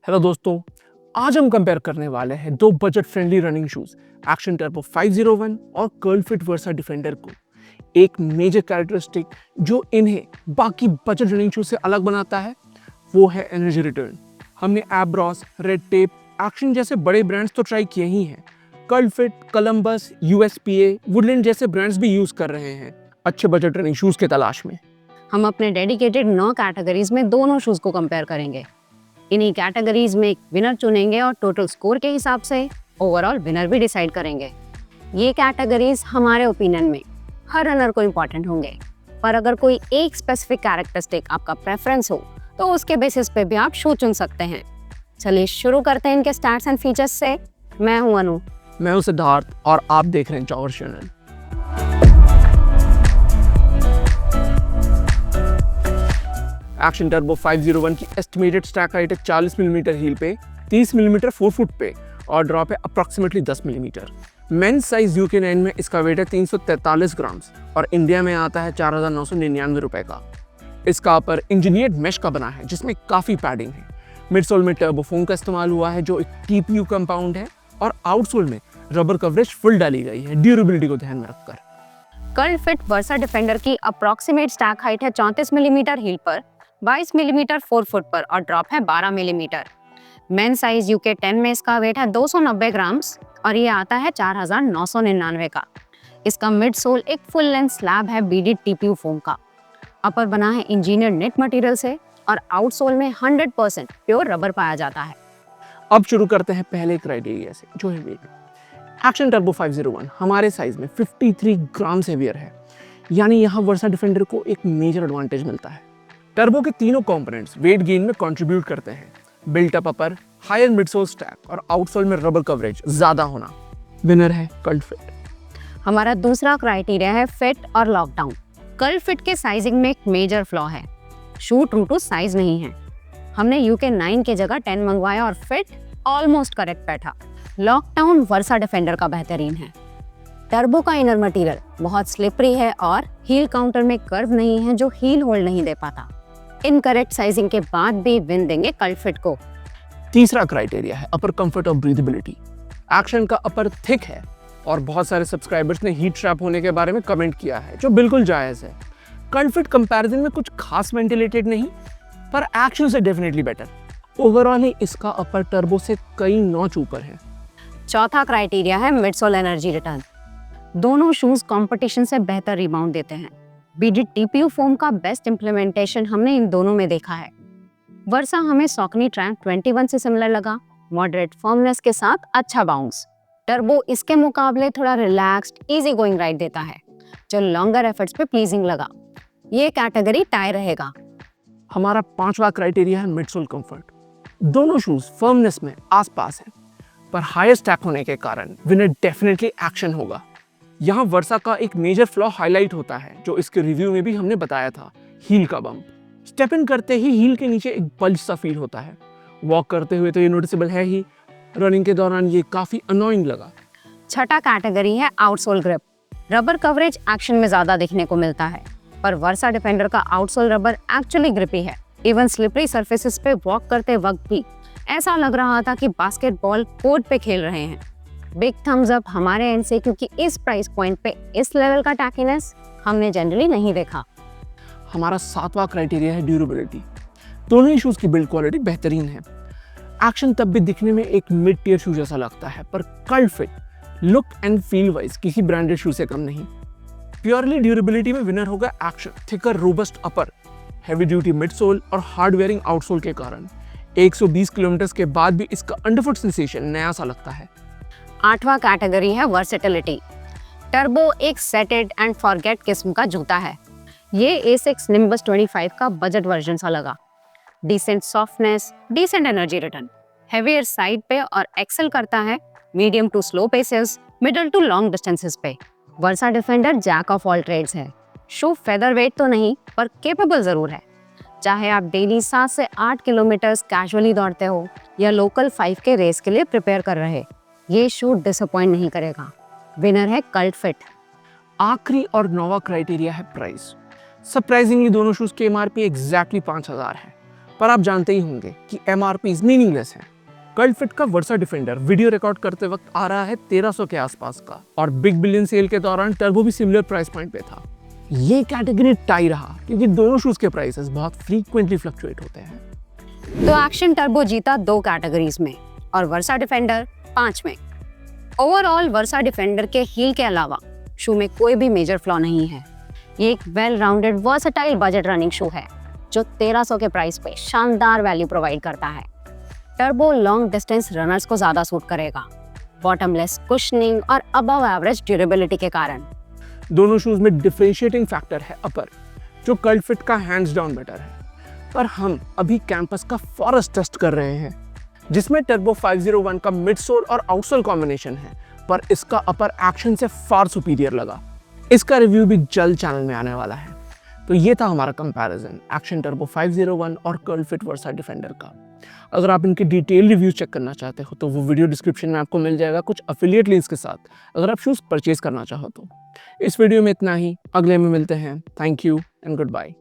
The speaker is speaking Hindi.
हेलो दोस्तों, आज हम कंपेयर करने वाले हैं दो budget friendly running shoes action turbo 501 और कर्ल फिट वर्सा डिफेंडर को। एक मेजर कैरेक्टरिस्टिक जो इन्हें बाकी बजट रनिंग शूज से अलग बनाता है वो है एनर्जी रिटर्न। हमने एब्रॉस, रेड टेप, एक्शन जैसे बड़े ब्रांड्स तो ट्राई किए ही हैं। कर्ल फिट, कोलंबस, यूएसपीए, वुडलैंड जैसे ब्रांड्स भी यूज कर रहे हैं अच्छे बजट रनिंग शूज के तलाश में। हम अपने डेडिकेटेड 9 कैटेगरीज में दोनों शूज को कंपेयर करेंगे। इन्हीं कैटेगरीज में एक विनर चुनेंगे और टोटल स्कोर के हिसाब से ओवरऑल विनर भी डिसाइड करेंगे। ये कैटेगरीज हमारे ओपिनियन में हर रनर को इम्पोर्टेंट होंगे, पर अगर कोई एक स्पेसिफिक कैरेक्टरिस्टिक आपका प्रेफरेंस हो तो उसके बेसिस पे भी आप शू चुन सकते हैं। चलिए शुरू करते हैं इनके स्टैट्स एंड फीचर्स से। मैं हूं अनु। मैं हूं सिद्धार्थ और आप देख रहे हैं जॉगर चैनल। एक्शन टर्बो 501 की एस्टिमेटेड स्टैक हाइट है 40 मिलीमीटर हील पे, 30 मिलीमीटर 4 फुट पे और ड्रॉप है approximately 10 millimetre. Men's size UK 9 में इसका वेट है 343 ग्राम्स और इंडिया में आता है 4,999 रुपए का। इसका अपर इंजीनियर्ड मेश का बना है जिसमें काफ़ी पैडिंग है। मिडसोल में टर्बो फोम का इस्तेमाल हुआ है जो एक टीपीयू कंपाउंड है और आउटसोल में रबर कवरेज फुल डाली गई है ड्यूरेबिलिटी को ध्यान में रखकर। कर्ल फिट वर्सा डिफेंडर की अप्रॉक्सीमेट स्टैक हाइट है 34 मिलीमीटर हील पर, 22 मिलीमीटर 4 फुट पर और ड्रॉप है 12 मिलीमीटर। मेन साइज यूके 10 में इसका वेट है 290 ग्राम्स और ये आता है 4,999 का। इसका मिड सोल एक फुल लेंथ स्लैब है बीडेड टीपीयू फोम का। अपर बना है इंजीनियर नेट मटेरियल से और आउटसोल में 100% प्योर रबर पाया जाता है। अब शुरू करते हैं पहले क्राइटेरिया से जो है वेट। एक्शन टर्बो 501 हमारे साइज में 53 ग्राम हेवियर है, यानी यहाँ वर्सा डिफेंडर को एक मेजर एडवांटेज मिलता है। टर्बो के तीनों कंपोनेंट्स वेट गेन में कंट्रीब्यूट करते हैं। बिल्ट अप अपर, हायर मिडसोल स्टैक और आउटसोल में रबर कवरेज ज्यादा होना। विनर है कर्ल फिट। हमारा दूसरा क्राइटेरिया है फिट और लॉकडाउन। कर्ल फिट के साइजिंग में एक मेजर फ्लॉ है, शू ट्रू टू साइज नहीं है। हमने यूके 9 के जगह 10 मंगवाया और फिट ऑलमोस्ट करेक्ट बैठा। लॉकडाउन वर्सा डिफेंडर का बेहतरीन है। टर्बो का इनर मटेरियल बहुत स्लिपरी है और हील काउंटर में कर्व नहीं है जो हील होल्ड नहीं दे पाता। इनकरेक्ट साइजिंग के बाद भी विन देंगे कर्ल फिट को। तीसरा क्राइटेरिया है अपर कंफर्ट और ब्रीथेबिलिटी। एक्शन का अपर थिक है और बहुत सारे सब्सक्राइबर्स ने हीट ट्रैप होने के बारे में कमेंट किया है जो बिल्कुल जायज़ है। कर्ल फिट कंपैरिजन में कुछ खास वेंटिलेटेड नहीं, पर एक्शन से डेफिनेटली बेटर। ओवरऑल ही इसका अपर टर्बो से कई नॉच ऊपर है। चौथा क्राइटेरिया है मिडसोल एनर्जी रिटर्न। दोनों शूज कंपटीशन से बेहतर रिबाउंड देते हैं। बीडेड टीपीयू फोम का बेस्ट इंप्लीमेंटेशन हमने इन दोनों में देखा है। वर्सा हमें सॉकनी ट्रैम्प 21 से सिमिलर लगा, मॉडरेट फर्मनेस के साथ अच्छा बाउंस। टर्बो इसके मुकाबले थोड़ा रिलैक्स्ड, इजी गोइंग राइड देता है जो लॉन्गर एफर्ट्स पे प्लीजिंग लगा। ये कैटेगरी टाई रहेगा। हमारा पांचवा क्राइटेरिया है मिडसोल कंफर्ट। दोनों शूज फर्मनेस में आसपास हैं, पर हायर स्टैक होने के कारण विनर डेफिनेटली एक्शन होगा। यहाँ वर्सा का एक मेजर फ्लॉ हाईलाइट होता है जो इसके रिव्यू में भी हमने बताया था, हील का बम्प। स्टेप इन करते ही हील के नीचे एक बल्ज सा फील होता है। वॉक करते हुए तो ये नोटिसेबल है ही, रनिंग के दौरान ये काफी अनोइंग लगा। छठा कैटेगरी है outsole grip. Rubber coverage action में ज्यादा देखने को मिलता है, पर वर्सा डिफेंडर का आउटसोल रबर एक्चुअली ग्रिपी है। इवन स्लिपरी सर्फेसिस पे वॉक करते वक्त भी ऐसा लग रहा था कि बास्केटबॉल कोर्ट पे खेल रहे हैं। बिग थम्स अप हमारे एंड से, क्योंकि इस प्राइस पॉइंट पे इस लेवल का टैकीनेस हमने जनरली नहीं देखा। हमारा सातवां क्राइटेरिया है ड्यूरेबिलिटी। दोनों ही शूज की बिल्ड क्वालिटी बेहतरीन है। एक्शन तब भी दिखने में एक मिड टियर शू जैसा लगता है, पर curl fit look and feel wise किसी ब्रांडेड शू से कम नहीं। प्योरली ड्यूरेबिलिटी में विनर होगा एक्शन। थिकर रोबस्ट अपर, हैवी ड्यूटी मिडसोल और हार्ड वेयरिंग आउटसोल के कारण 120 किलोमीटर के बाद भी इसका अंडरफुट सेंसेशन नया सा लगता है। आठवां कैटेगरी है वर्सेटिलिटी। टर्बो एक सेट इट एंड फॉरगेट किस्म का जूता है। ये एसिक्स निम्बस 25 का बजट वर्जन सा लगा। Decent softness, decent energy return, heavier side पे और एक्सेल करता है medium to slow paces, middle to long distances पे। Versa Defender jack of all trades है। शू फेदर वेट तो नहीं, पर केपेबल जरूर है। चाहे आप डेली 7 से 8 किलोमीटर कैजुअली दौड़ते हो या लोकल 5 के रेस के लिए प्रिपेयर कर रहे, ये शू डिसअपॉइंट नहीं करेगा। विनर है कर्ल फिट। आखिरी और नौवां क्राइटेरिया है प्राइस। सरप्राइजिंगली दोनों शूज के एमआरपी एग्जैक्टली 5,000 है पर आप जानते ही होंगे कि MRPs मीनिंगलेस हैं। कर्ल फिट का वर्सा डिफेंडर वीडियो रिकॉर्ड करते वक्त आ रहा है 1300 के आसपास का, और बिग बिलियन सेल के दौरान टर्बो भी सिमिलर प्राइस पॉइंट पे था। ये कैटेगरी टाई रहा क्योंकि दोनों शूज के प्राइसेस बहुत फ्रीक्वेंटली फ्लक्चुएट होते हैं। तो एक्शन टर्बो जीता 2 कैटेगरीज में और वर्सा डिफेंडर 5 में। ओवरऑल वर्सा डिफेंडर के हील के अलावा शू में कोई भी मेजर फ्लॉ नहीं है। ये एक well rounded versatile budget running shoe है जो 1300 के प्राइस पे शानदार वैल्यू प्रोवाइड करता है। टर्बो लॉन्ग डिस्टेंस रनर्स को ज्यादा सूट करेगा, बॉटमलेस कुशनिंग और अबव एवरेज ड्यूरेबिलिटी के कारण। दोनों शूज में डिफरेंशिएटिंग फैक्टर है अपर, जो कर्ल फिट का हैंड्स डाउन बेटर है। पर हम अभी कैंपस का फॉरेस्ट टेस्ट कर रहे हैं, जिसमें टर्बो 501 का मिडसोल और आउटसोल कॉम्बिनेशन है, पर इसका अपर एक्शन से फार सुपीरियर लगा। इसका रिव्यू भी जल्द चैनल में आने वाला है। तो ये था हमारा कंपैरिजन एक्शन टर्बो 501 और कर्ल फिट वर्सा डिफेंडर का। अगर आप इनके डिटेल रिव्यू चेक करना चाहते हो तो वो वीडियो डिस्क्रिप्शन में आपको मिल जाएगा, कुछ अफिलिएट लिंक्स के साथ, अगर आप शूज़ परचेज करना चाहो तो। इस वीडियो में इतना ही, अगले में मिलते हैं। Thank you and good bye.